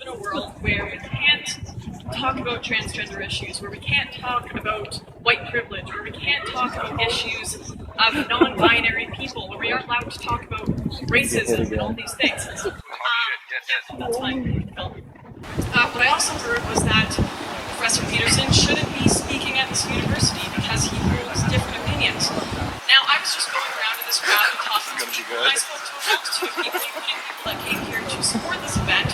in a world where we can't talk about transgender issues, where we can't talk about white privilege, where we can't talk about issues of non-binary people, where we aren't allowed to talk about racism and all these things. That's fine. What I also heard was that Professor Peterson shouldn't be speaking at this university because he holds different opinions. Now, I was just going around in this crowd and talking to people, and I spoke to a multitude of people, including people that came here to support this event,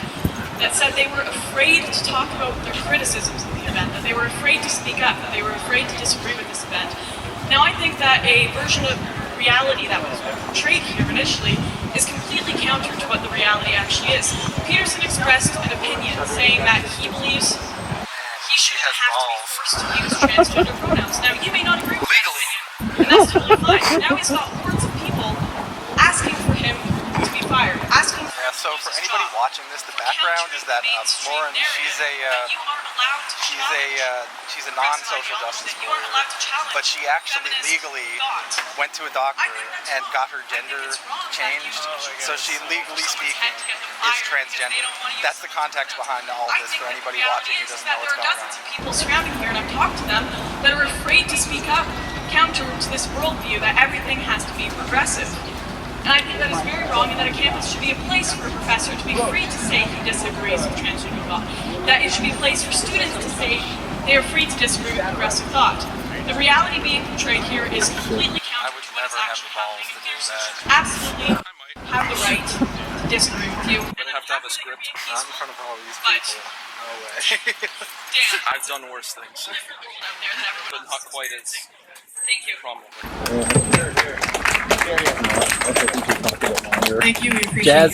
that said they were afraid to talk about their criticisms of the event, that they were afraid to speak up, that they were afraid to disagree with this event. Now, I think that a version of reality that was portrayed here initially is completely counter to what the reality actually is. Peterson expressed an opinion saying that he believes he should have to be forced to use transgender pronouns. Now, you may not agree with legally, and that's totally fine. Now he's got hordes of people asking for him to be fired, asking for so for anybody watching this, the background is that Lauren, she's a non-social justice warrior, but she actually legally went to a doctor and got her gender changed, so she, legally speaking, is transgender. That's the context behind all of this for anybody watching who doesn't know what's going on. There are dozens of people surrounding here, and I've talked to them, that are afraid to speak up counter to this worldview that everything has to be progressive. And I think that is very wrong, and that a campus should be a place for a professor to be free to say he disagrees with transgender thought. That it should be a place for students to say they are free to disagree with progressive thought. The reality being portrayed here is completely counter to what is actually happening, and Peterson should absolutely have the right to disagree with you. But I have to have a script. Not in front of all these people. No way. Dan, I've done worse things, out there that but everyone not quite as Thank you. prominent. Thank you. We appreciate it.